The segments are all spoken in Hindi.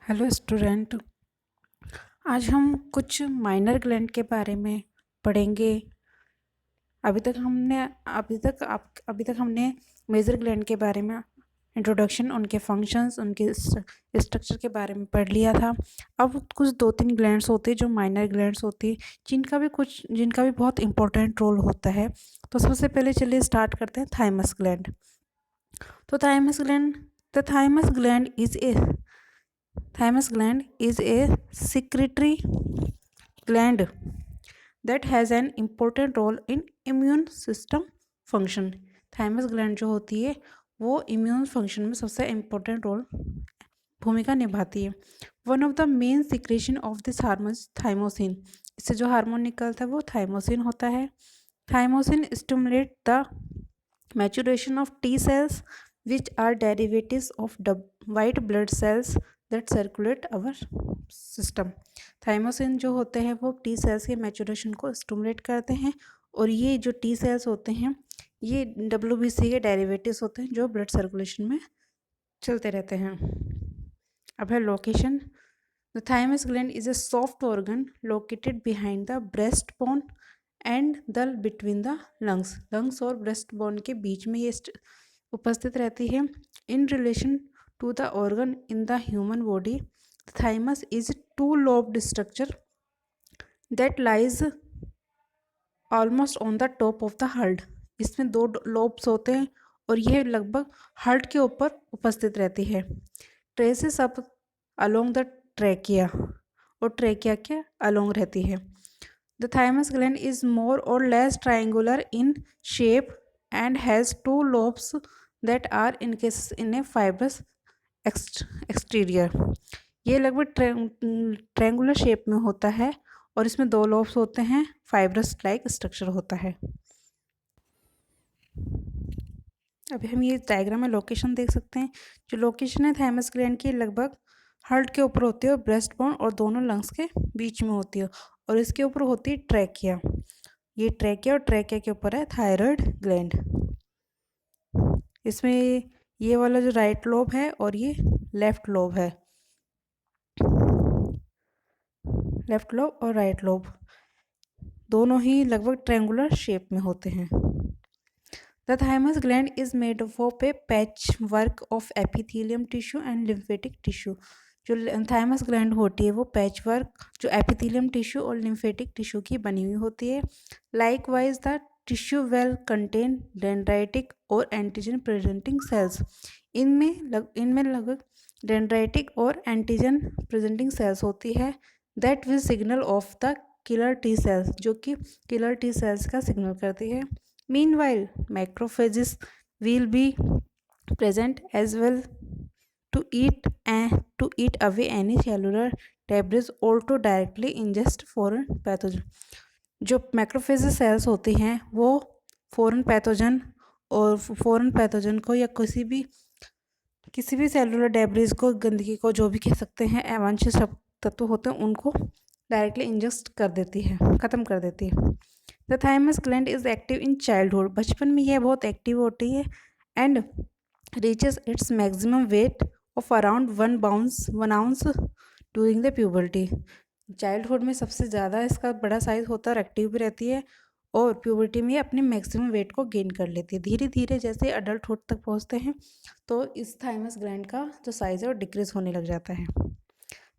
Hello student. आज हम कुछ माइनर ग्लैंड के बारे में पढ़ेंगे। अभी तक हमने मेजर ग्लैंड के बारे में इंट्रोडक्शन, उनके फंक्शंस, उनके स्ट्रक्चर के बारे में पढ़ लिया था। अब कुछ दो तीन ग्लैंड्स होते हैं जो माइनर ग्लैंड्स होती हैं, जिनका भी बहुत इंपॉर्टेंट रोल होता है। तो सबसे पहले चलिए स्टार्ट करते हैं थाइमस ग्लैंड। तो the thymus gland is a Thymus gland is a secretory gland that has an important role in immune system function. Thymus gland जो होती है वो immune function में सबसे important role भूमिका निभाती है। One of the main secretion of this hormone is thymosin. इससे जो हार्मोन निकलता है वो थाइमोसिन होता है। Thymosin stimulate the maturation of T cells which are derivatives of the white blood cells that circulate our system. Thymosin जो होते हैं वो टी सेल्स के मैचुरेशन को स्टिमुलेट करते हैं, और ये जो टी सेल्स होते हैं ये WBC के डेरिवेटिव्स होते हैं जो ब्लड सर्कुलेशन में चलते रहते हैं। अब है location. The thymus gland is a soft organ located behind the breast bone and the between the lungs और ब्रेस्ट बोन के बीच में ये उपस्थित रहती है। In relation to the organ in the human body, the thymus is a two-lobed structure that lies almost on the top of the heart. इसमें दो lobes होते हैं और यह लगभग हार्ट के ऊपर उपस्थित रहती है। Traces up along the trachea और ट्रेकिया के along रहती है। The thymus gland is more or less triangular in shape and has two lobes that are encased in a fibrous exterior. ये लगभग ट्रायंगुलर शेप में होता है और इसमें दो लोब्स होते हैं, फाइब्रस लाइक स्ट्रक्चर होता है। अभी हम ये डायग्राम में लोकेशन देख सकते हैं। जो लोकेशन है थाइमस ग्लैंड की लगभग हार्ट के ऊपर होती है और ब्रेस्ट बोन और दोनों लंग्स के बीच में होती है, और इसके ऊपर होती है ट्रैकिया। ये ट्रैकिया और ट्रैकिया के ऊपर है थायराइड ग्लैंड। इसमें ये वाला जो राइट लोब है और ये लेफ्ट लोब है, लेफ्ट लोब और राइट लोब दोनों ही लगभग ट्रायंगुलर शेप में होते हैं। The thymus gland is made of A patch work of epithelium tissue and lymphatic tissue. जो थाइमस ग्लैंड होती है वो पैच वर्क जो एपिथेलियम टिश्यू और लिम्फेटिक टिश्यू की बनी हुई होती है। Likewise the tissue well contain dendritic और एंटीजन प्रेजेंटिंग सेल्स। इनमें लगभग डेंड्राइटिक और एंटीजन प्रेजेंटिंग सेल्स होती है that will signal of the killer T cells, जो कि किलर टी सेल्स का सिग्नल करती है। Meanwhile macrophages will be present as well to eat away any cellular debris or to directly ingest foreign pathogen। जो मैक्रोफेज सेल्स होती हैं वो फॉरेन पैथोजन को या किसी भी सेलुलर डेब्रिज को, गंदगी को, जो भी कह सकते हैं, अवांछित तत्व होते हैं, उनको डायरेक्टली इंजेस्ट कर देती है, ख़त्म कर देती है। The thymus gland is active in childhood. बचपन में यह बहुत एक्टिव होती है and reaches its maximum weight of around 1 ounce during the puberty. Childhood में सबसे ज़्यादा इसका बड़ा साइज होता है और एक्टिव भी रहती है, और प्यूबर्टी में अपने मैक्सिमम वेट को गेन कर लेती है। धीरे धीरे जैसे अडल्टहुड तक पहुंचते हैं तो इस थाइमस ग्लैंड का जो साइज है वो डिक्रीज होने लग जाता है।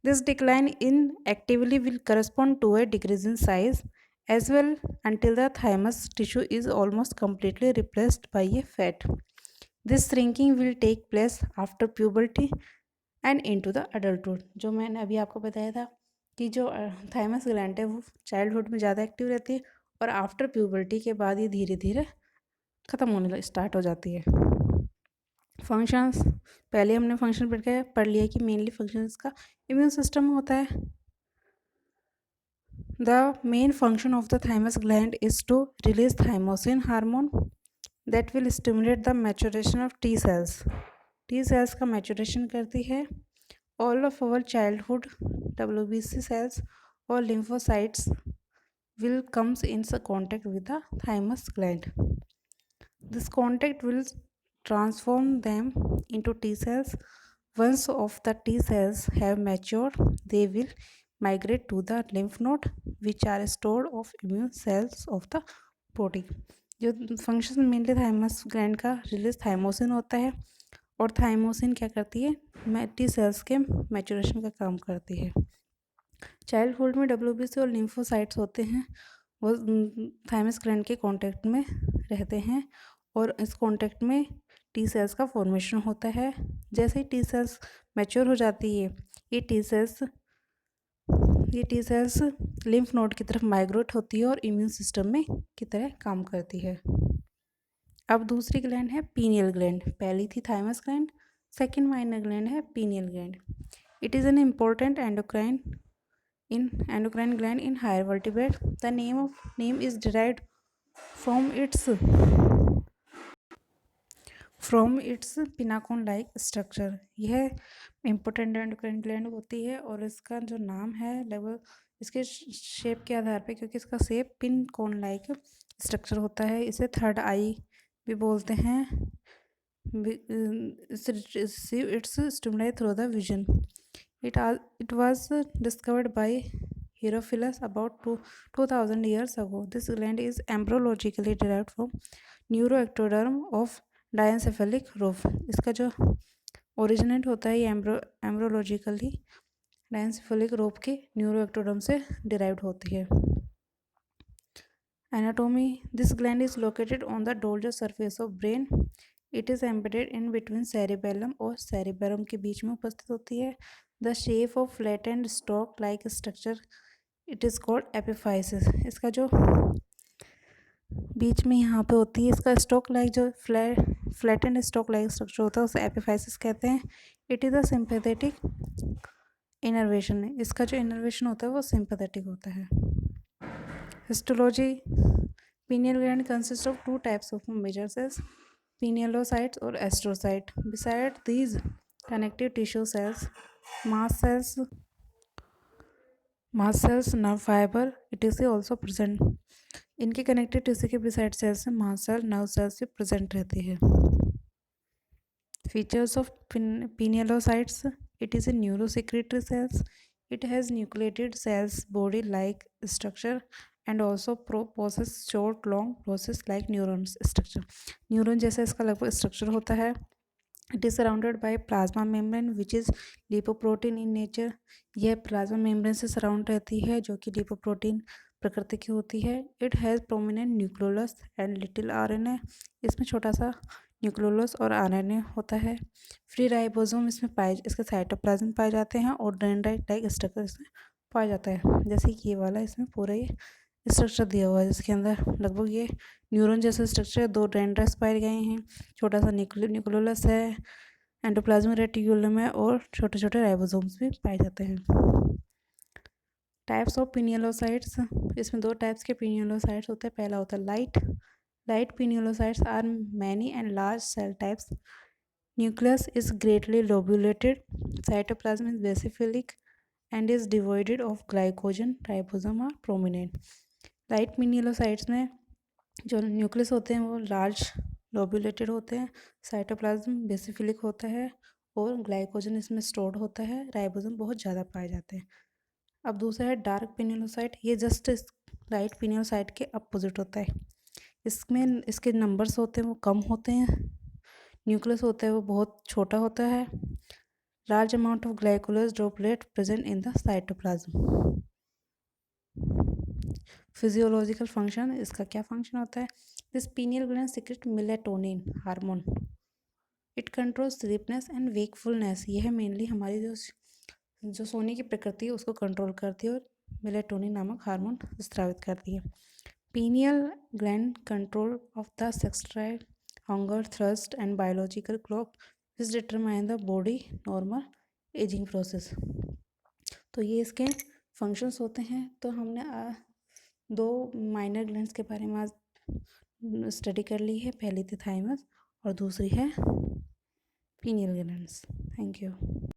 This decline in actively will correspond to a decrease in size as well until the thymus tissue is almost completely replaced by a fat. This shrinking will take place after puberty and into the adulthood। जो मैंने अभी आपको बताया था कि जो थाइमस ग्लैंड है वो चाइल्डहुड में ज़्यादा एक्टिव रहती है और आफ्टर प्यूबर्टी के बाद ये धीरे धीरे ख़त्म होने स्टार्ट हो जाती है। फंक्शंस, पहले हमने फंक्शन पढ़ लिया कि मेनली फंक्शन इसका इम्यून सिस्टम होता है। The main function of the thymus gland is to release thymosin hormone that will stimulate the maturation of T cells। T cells का maturation करती है। All of our childhood WBC cells or lymphocytes will comes in contact with the thymus gland. This contact will transform them into T cells Once of the T cells have matured, they will migrate to the lymph node, which are stored of immune cells of the body. जो फंक्शन मेनली थाइमस ग्लैंड का रिलीज थाइमोसिन होता है, और थाइमोसिन क्या करती है, टी सेल्स के मैचुरेशन का काम करती है। चाइल्डहुड में डब्ल्यूबीसी और लिम्फोसाइट्स होते हैं, वो थाइमस ग्लैंड के कांटेक्ट में रहते हैं, और इस कांटेक्ट में टी सेल्स का फॉर्मेशन होता है। जैसे ही टी सेल्स मैच्योर हो जाती है, ये टी सेल्स लिम्फ नोड की तरफ माइग्रेट होती है और इम्यून सिस्टम में की तरह काम करती है। अब दूसरी ग्लैंड है पीनियल ग्लैंड। पहली थी thymus gland, second minor gland है pineal gland. It is an important endocrine gland in higher vertebrates. The name is derived from its pinecone like structure. यह इम्पोर्टेंट एंडोक्राइन ग्लैंड होती है, और इसका जो नाम है लगभग इसके शेप के आधार पे, क्योंकि इसका shape pin cone like structure होता है। इसे थर्ड आई भी बोलते हैं। It's stimulate through the vision. It was discovered by Herophilus about 2000 years ago. This gland is embryologically derived from neuroectoderm of diencephalic rope. इसका जो ओरिजिनेट होता है ये एम्ब्रोलॉजिकली डायनसेफेलिक रोप के न्यूरोएक्टोडर्म से डिराइव्ड होती है। Anatomy, this gland is located on the dorsal surface of brain. It is embedded in between cerebellum और सेरिबेरम के बीच में उपस्थित होती है। The shape of flattened stock like structure it is called epiphysis. इसका जो बीच में यहाँ पे होती है, इसका स्टॉक लाइक जो फ्लैटेंड स्टॉक लाइक स्ट्रक्चर होता है उसे एपिफाइसिस कहते हैं। It is a sympathetic innervation. इसका जो इनर्वेशन होता है वो सिंपैथेटिक होता है। Histology, pineal gland consists of two types of major cells, pinealocytes or astrocytes. Besides these connective tissue cells, mast cells, nerve fiber, etc. also present. इनके कनेक्टिव टिश्यू के बिसाइड सेल्स में मास्ट सेल, नर्व सेल्स भी प्रेजेंट रहती है। Features of pinealocytes, it is a neurosecretory cells. It has nucleated cells body like structure and also possess short long process like neurons structure. Neuron जैसा इसका लगभग स्ट्रक्चर होता है। It is surrounded by plasma membrane which is lipoprotein in nature. यह प्लाज्मा मेम्ब्रेन से सराउंड रहती है, जो कि लिपोप्रोटीन प्रकृति की होती है। It has prominent nucleolus and little RNA. इसमें छोटा सा न्यूक्लियोलस और आरएनए होता है। फ्री राइबोसोम इसमें इसके साइटोप्लाज्म पाए जाते हैं, और डेंड्राइट लाइक स्ट्रक्चर इसमें पाया जाता है। जैसे कि ये वाला इसमें पूरा ये स्ट्रक्चर दिया हुआ है, जिसके अंदर लगभग ये न्यूरॉन जैसा स्ट्रक्चर है। 2 डेंड्राइट्स पाए गए हैं, छोटा सा न्यूक्लियोलस है, एंडोप्लाज्मिक रेटिकुलम है, और छोटे छोटे राइबोसोम्स भी पाए जाते हैं। टाइप्स ऑफ पिनियलोसाइट्स, इसमें 2 टाइप्स के पिनियलोसाइट्स होते हैं। पहला होता है light pinealocytes are many and large cell types. Nucleus is greatly lobulated, cytoplasm is basophilic and is devoided of glycogen, ribosome are prominent. Light pinealocytes में जो न्यूक्लियस होते हैं वो लार्ज लोब्यूलेटेड होते हैं, साइटोप्लाज्म बेसिफिलिक होता है, और ग्लाइकोजन इसमें स्टोर्ड होता है, राइबोसोम बहुत ज़्यादा पाए जाते हैं। अब दूसरा है डार्क पिनियलोसाइट। ये जस्ट लाइट पिनियलोसाइट के अपोजिट होता है। इसमें इसके नंबर्स होते हैं वो कम होते हैं, न्यूक्लियस होता है वो बहुत छोटा होता है, लार्ज अमाउंट ऑफ ग्लाइकोलस droplet present in the cytoplasm. Physiological function, इसका क्या फंक्शन होता है? This pineal gland secrete melatonin hormone. It control sleepiness and wakefulness. यह मेनली हमारी जो सोने की प्रकृति है उसको कंट्रोल करती है, और मेलेटोनिन नामक हार्मोन स्रावित करती है। Pineal gland control of the sex drive, hunger, thrust and biological clock which determine the body normal ageing process. तो ये इसके फंक्शंस होते हैं। तो हमने 2 माइनर ग्लैंड्स के बारे में आज स्टडी कर ली है। पहली थी थाइमस और दूसरी है पीनियल ग्लैंड्स। Thank you.